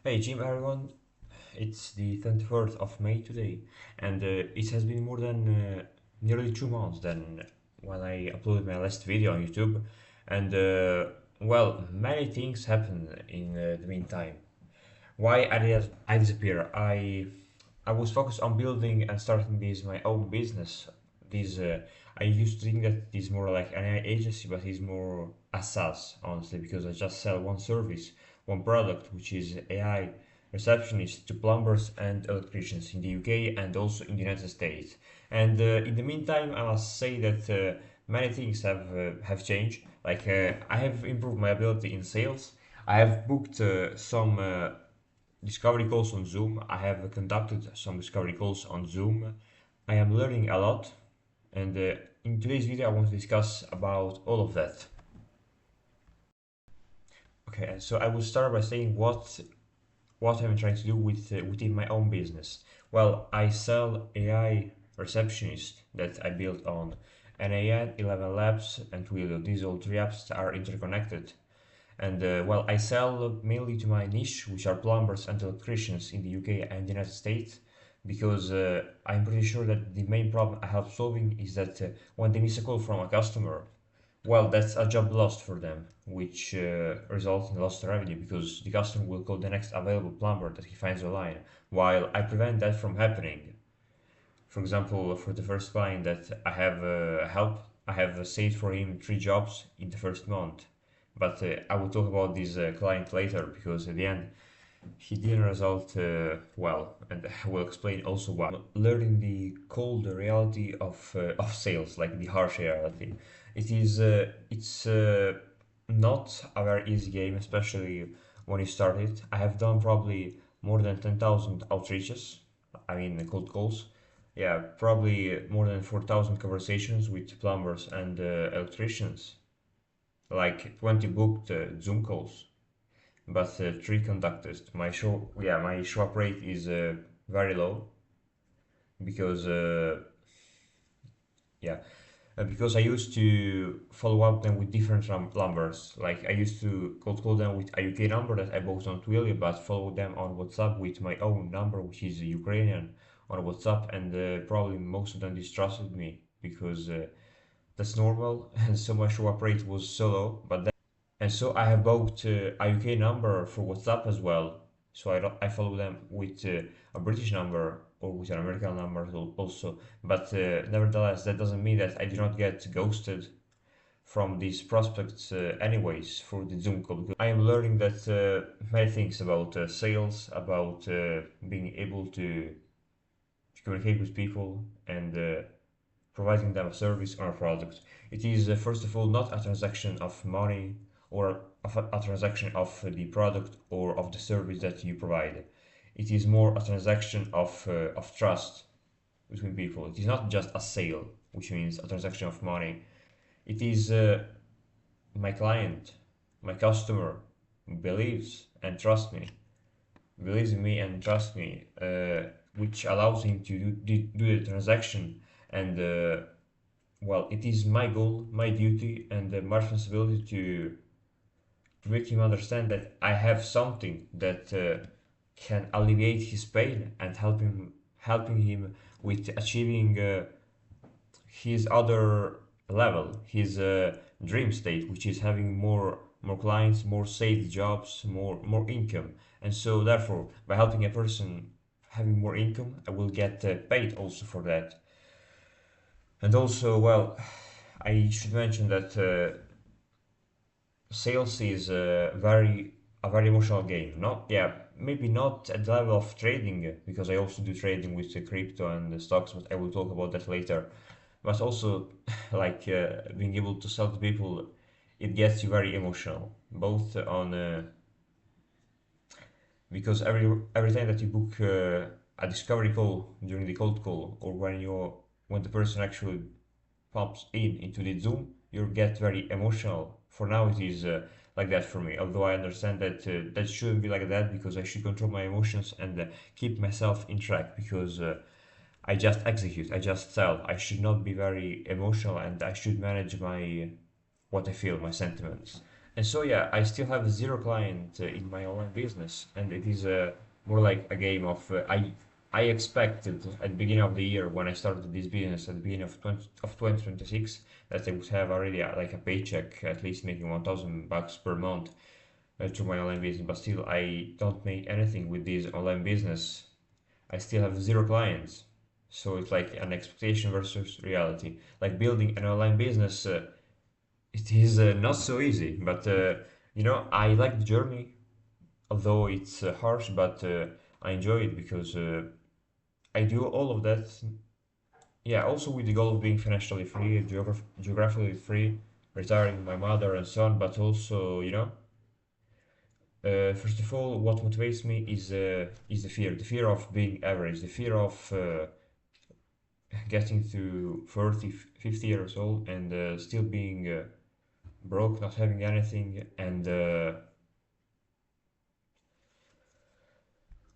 Hey Jim, everyone. It's the 24th of May today, and it has been more than nearly 2 months than when I uploaded my last video on YouTube. And well, many things happened in the meantime. Why I disappear? I was focused on building and starting this my own business. This I used to think that it's more like an AI agency, but it's more a SaaS, honestly, because I just sell one service, one product, which is AI receptionist to plumbers and electricians in the UK and also in the United States. And in the meantime, I must say that many things have changed. Like I have improved my ability in sales. I have booked some discovery calls on Zoom. I have conducted some discovery calls on Zoom. I am learning a lot, and in today's video, I want to discuss about all of that. Okay, so I will start by saying what I'm trying to do within my own business. Well, I sell AI receptionist that I built on an AI 11 labs and with these all three apps that are interconnected. And well, I sell mainly to my niche, which are plumbers and electricians in the UK and the United States, because I'm pretty sure that the main problem I help solving is that when they miss a call from a customer, well, that's a job lost for them, which results in lost revenue because the customer will call the next available plumber that he finds online, while I prevent that from happening. For example, for the first client that I have helped, I have saved for him 3 jobs in the first month. But I will talk about this client later because at the end he didn't result well, and I will explain also why. Learning the cold reality of sales, like the harsh reality. It's not a very easy game, especially when you start it. I have done probably more than 10,000 outreaches, I mean cold calls. Yeah, probably more than 4,000 conversations with plumbers and electricians, like 20 booked Zoom calls, but three conducted. My show up rate is very low because yeah, because I used to follow up them with different numbers. Like I used to cold call them with a UK number that I bought on Twilio, but follow them on WhatsApp with my own number, which is Ukrainian, on WhatsApp, and probably most of them distrusted me because that's normal, and so my show up rate was so low. And so I have bought a UK number for WhatsApp as well. So I follow them with a British number or with an American number also. But nevertheless, that doesn't mean that I do not get ghosted from these prospects anyways for the Zoom call. Because I am learning that many things about sales, about being able to communicate with people and providing them a service or a product. It is, first of all, not a transaction of money or of a transaction of the product or of the service that you provide. It is more a transaction of trust between people. It is not just a sale, which means a transaction of money. It is my client, my customer believes and trusts me, believes in me and trusts me, which allows him to do the transaction and well, it is my goal, my duty, and my responsibility to make him understand that I have something that can alleviate his pain and helping him with achieving his other level, his dream state, which is having more clients, more saved jobs, more income. And so, therefore, by helping a person having more income, I will get paid also for that. And also, well, I should mention that sales is a very emotional game. Not yeah, maybe not at the level of trading because I also do trading with the crypto and the stocks, but I will talk about that later. But also, like being able to sell to people, it gets you very emotional. Both on because every time that you book a discovery call during the cold call, or when the person actually pops in into the Zoom, you get very emotional. For now, it is like that for me. Although I understand that that shouldn't be like that because I should control my emotions and keep myself in track because I just execute, I just sell. I should not be very emotional and I should manage my what I feel, my sentiments. And so yeah, I still have zero client in my online business, and it is more like a game of I expected at the beginning of the year when I started this business at the beginning of 2026 that I would have already like a paycheck at least making 1,000 bucks per month to my online business, but still I don't make anything with this online business. I still have zero clients. So it's like an expectation versus reality. Like building an online business, it is not so easy, but I like the journey, although it's harsh, but I enjoy it because I do all of that. Yeah, also with the goal of being financially free, geographically free, retiring my mother and son, but also, first of all, what motivates me is the fear of being average, the fear of getting to 30, 50 years old and still being broke, not having anything, and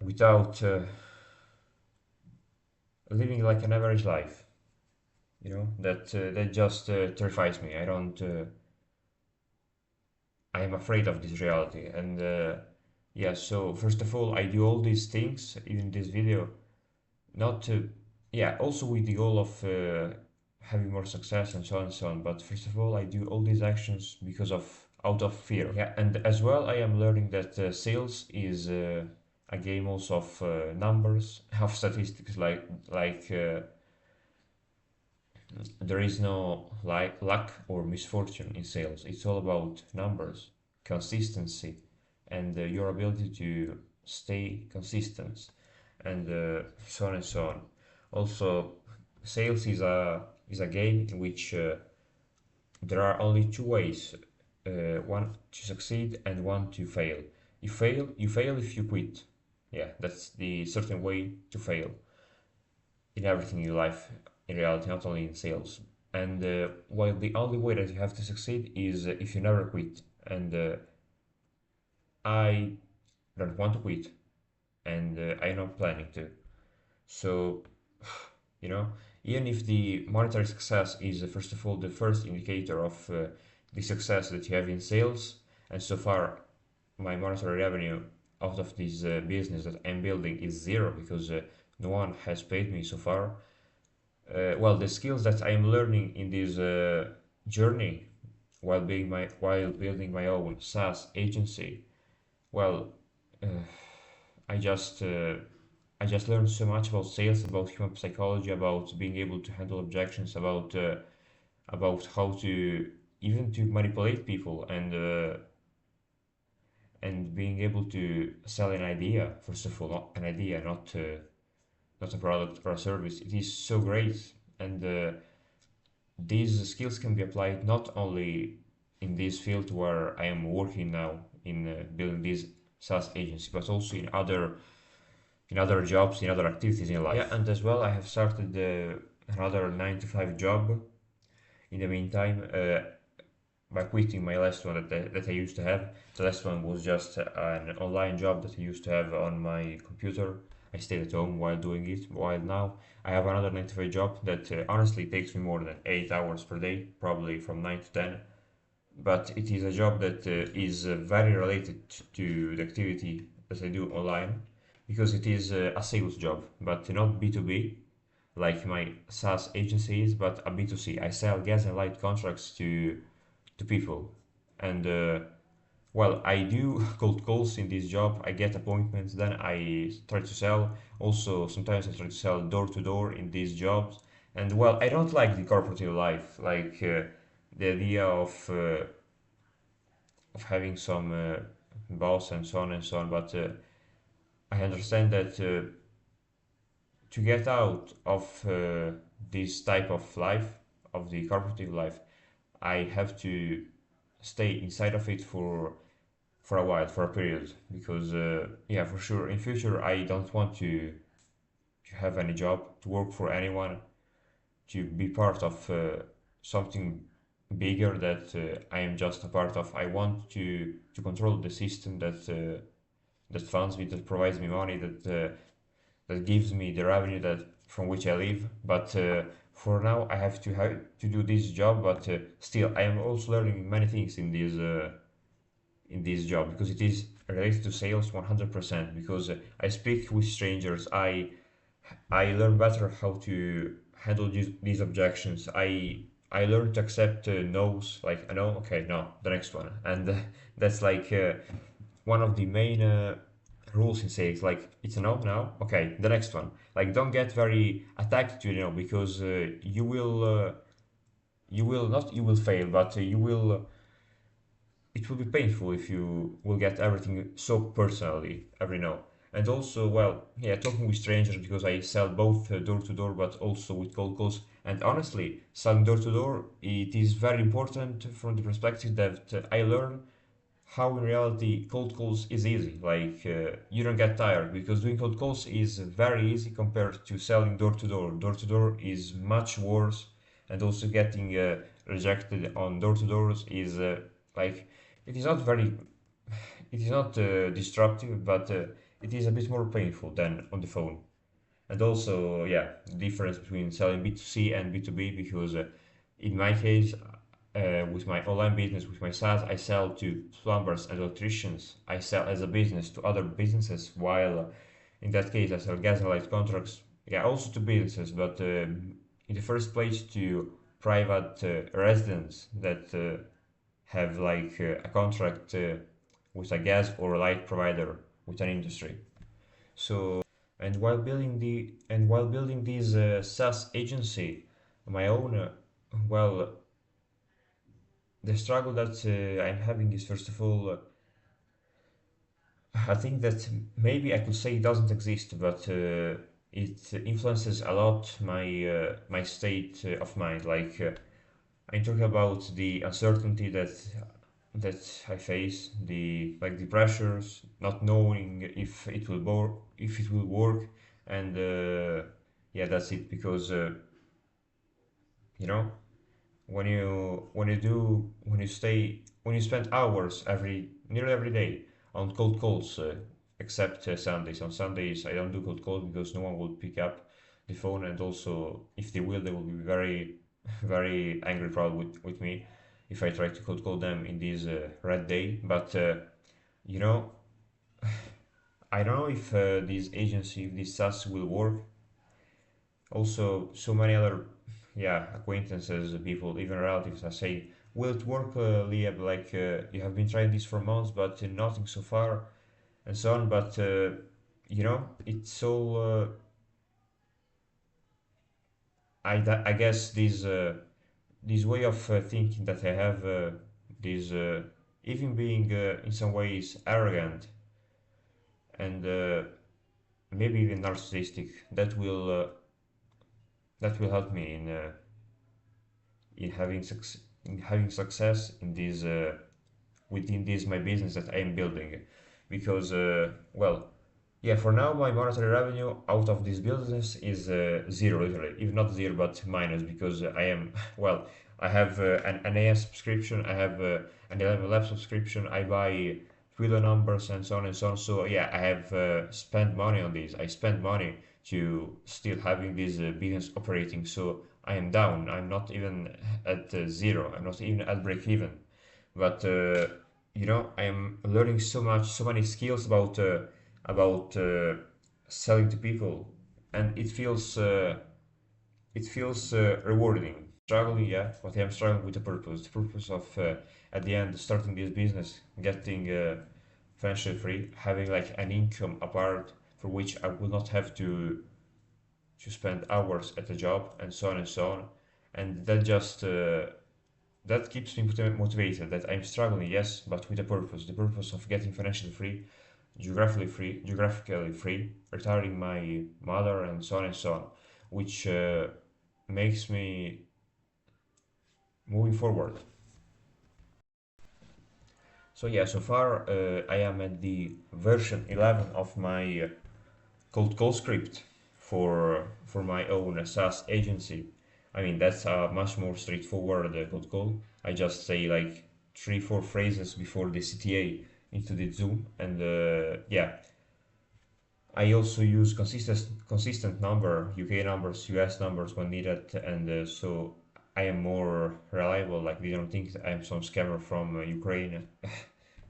without living like an average life. That just terrifies me. I am afraid of this reality, and yeah. So first of all, I do all these things, even this video, not to, yeah, also with the goal of having more success and so on and so on. But first of all, I do all these actions because of out of fear. Yeah, and as well, I am learning that sales is a game also of numbers, of statistics. There is no like luck or misfortune in sales. It's all about numbers, consistency, and your ability to stay consistent, and so on and so on. Also, sales is a game in which there are only two ways: one to succeed and one to fail. You fail if you quit. Yeah, that's the certain way to fail in everything in life, in reality, not only in sales. And while the only way that you have to succeed is if you never quit. And I don't want to quit, and I'm not planning to. So, you know, even if the monetary success is, first of all, the first indicator of the success that you have in sales, and so far, my monetary revenue out of this business that I'm building is zero because no one has paid me so far. Well, the skills that I'm learning in this journey while building my own SaaS agency, well, uh, I just uh, I just learned so much about sales, about human psychology, about being able to handle objections, about how to even to manipulate people, and being able to sell an idea. First of all, not an idea, not a product or a service. It is so great, and these skills can be applied not only in this field where I am working now in building this SaaS agency, but also in other jobs, in other activities in life. Yeah, and as well, I have started another 9 to 5 job in the meantime by quitting my last one that I used to have. The last one was just an online job that I used to have on my computer. I stayed at home while doing it, while now I have another 9 to 5 job that honestly takes me more than 8 hours per day, probably from 9 to 10. But it is a job that is very related to the activity that I do online because it is a sales job, but not B2B like my SaaS agency is, but a B2C. I sell gas and light contracts to people, and well, I do cold calls in this job. I get appointments, then I try to sell. Also, sometimes I try to sell door to door in these jobs. And well, I don't like the corporative life, like the idea of having some boss and so on and so on. But I understand that to get out of this type of life, of the corporative life, I have to stay inside of it for a while, for a period, because yeah, for sure, in future I don't want to have any job, to work for anyone, to be part of something bigger that I am just a part of. I want to control the system that funds me, that provides me money, that gives me the revenue that from which I live. But for now, I have to do this job. But still, I am also learning many things in this. in this job because it is related to sales 100%. Because I speak with strangers, I learn better how to handle these objections. I learn to accept no's, like I know, okay, no, the next one, and that's like one of the main rules in sales. Like it's a no now, okay, the next one. Like don't get very attached to because you will not you will fail, but you will it will be painful if you will get everything so personally every now. And also, well, yeah, talking with strangers because I sell both door to door but also with cold calls. And honestly, selling door to door, it is very important from the perspective that I learn how in reality cold calls is easy. Like you don't get tired because doing cold calls is very easy compared to selling door to door. Door to door is much worse, and also getting rejected on door to doors is like it is not very it is not disruptive, but it is a bit more painful than on the phone. And also, yeah, the difference between selling B2C and B2B because in my case, with my online business, with my SaaS, I sell to plumbers and electricians. I sell as a business to other businesses, while in that case, I sell gas and light contracts, yeah, also to businesses, but in the first place to private residents that have like a contract with a gas or a light provider with an industry. So, and while building this SaaS agency, my own, well, the struggle that I'm having is first of all, I think that maybe I could say it doesn't exist, but it influences a lot my state of mind. Like I'm talking about the uncertainty that I face, the pressures, not knowing if it will work, and yeah, that's it. Because you know when you spend hours nearly every day on cold calls, except Sundays. On Sundays, I don't do cold calls because no one will pick up the phone, and also if they will be very, very angry, proud with me if I try to cold call them in this red day. But you know, I don't know if this agency, if this SaaS will work. Also, so many other, yeah, acquaintances, people, even relatives are saying, "Will it work, Liam? Like you have been trying this for months, but nothing so far, and so on." But it's all. I guess this way of thinking that I have, this even being in some ways arrogant and maybe even narcissistic, that will help me in in having success in this within this my business that I am building. Because well, yeah, for now my monetary revenue out of this business is zero, literally, if not zero but minus, because I am well, I have an AI subscription, I have an 11 lab subscription, I buy Twilio numbers and so on and so on. So yeah, I have spent money on this. I spent money to still having this business operating. So I am down. I'm not even at zero. I'm not even at break even. But I am learning so much, so many skills about selling to people, and it feels rewarding. Struggling, yeah, but I'm struggling with the purpose of at the end starting this business, getting financially free, having like an income apart for which I will not have to spend hours at a job and so on and so on, and that keeps me motivated. That I'm struggling, yes, but with a purpose, the purpose of getting financially free, geographically free, retiring my mother, and so on and so on, which makes me moving forward. So yeah, so far I am at the version 11 of my cold call script for my own SaaS agency. I mean that's a much more straightforward cold call. I just say like three, four phrases before the CTA into the Zoom, and yeah, I also use consistent number, UK numbers, US numbers when needed, and so I am more reliable. Like they don't think I'm some scammer from Ukraine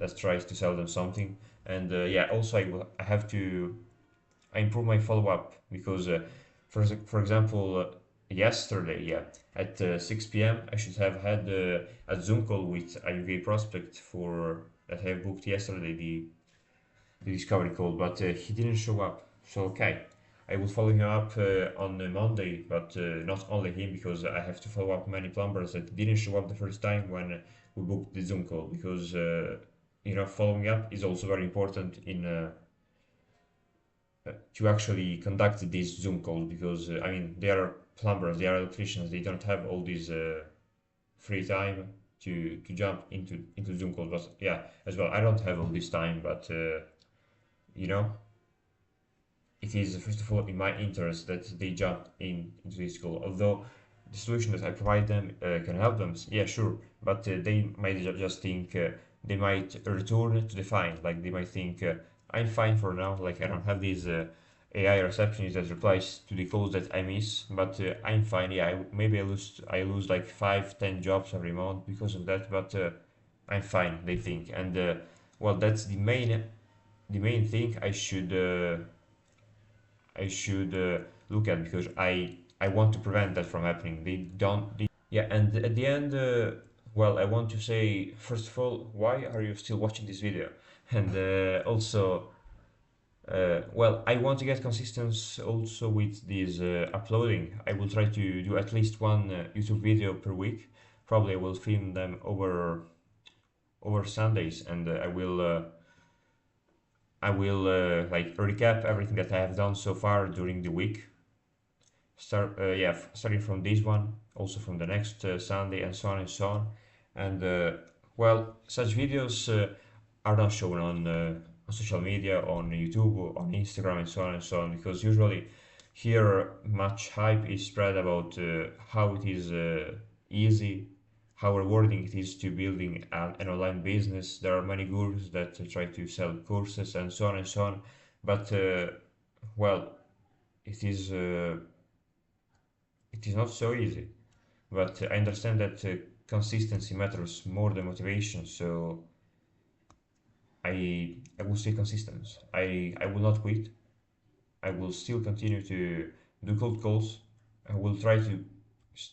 that tries to sell them something. And yeah, also I have to I improve my follow up because for example yesterday, yeah, at 6 p.m. I should have had a Zoom call with a UK prospect for that I have booked yesterday, the discovery call, but he didn't show up. So okay, I will follow him up on Monday, but not only him, because I have to follow up many plumbers that didn't show up the first time when we booked the Zoom call, because following up is also very important in to actually conduct these Zoom calls, because I mean they are plumbers, they are electricians, they don't have all this free time to jump into Zoom calls. But yeah, as well, I don't have all this time, but you know it is first of all in my interest that they jump into this school. Although the solution that I provide them can help them, yeah, sure, but they might just think they might return to the fine. Like they might think I'm fine for now. Like I don't have this AI receptionist that replies to the calls that I miss, but I'm fine. Yeah, maybe I lose like 5, 10 jobs every month because of that, but I'm fine. They think, and well, that's the main thing I should look at, because I want to prevent that from happening. They don't. Yeah, and at the end, well, I want to say first of all, why are you still watching this video? And also, well, I want to get consistency also with this uploading. I will try to do at least one YouTube video per week. Probably I will film them over Sundays, and I will like recap everything that I have done so far during the week. Starting from this one, also from the next Sunday, and so on and so on. And well, such videos are not shown on social media, on YouTube, on Instagram, and so on and so on, because usually here much hype is spread about how it is easy, how rewarding it is to building an online business. There are many gurus that try to sell courses and so on and so on, but well, it is. It is not so easy, but I understand that consistency matters more than motivation. So I will stay consistent. I will not quit. I will still continue to do cold calls. I will try to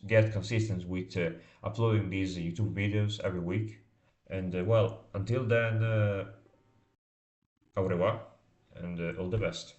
get consistent with uploading these YouTube videos every week. And well, until then, au revoir, and all the best.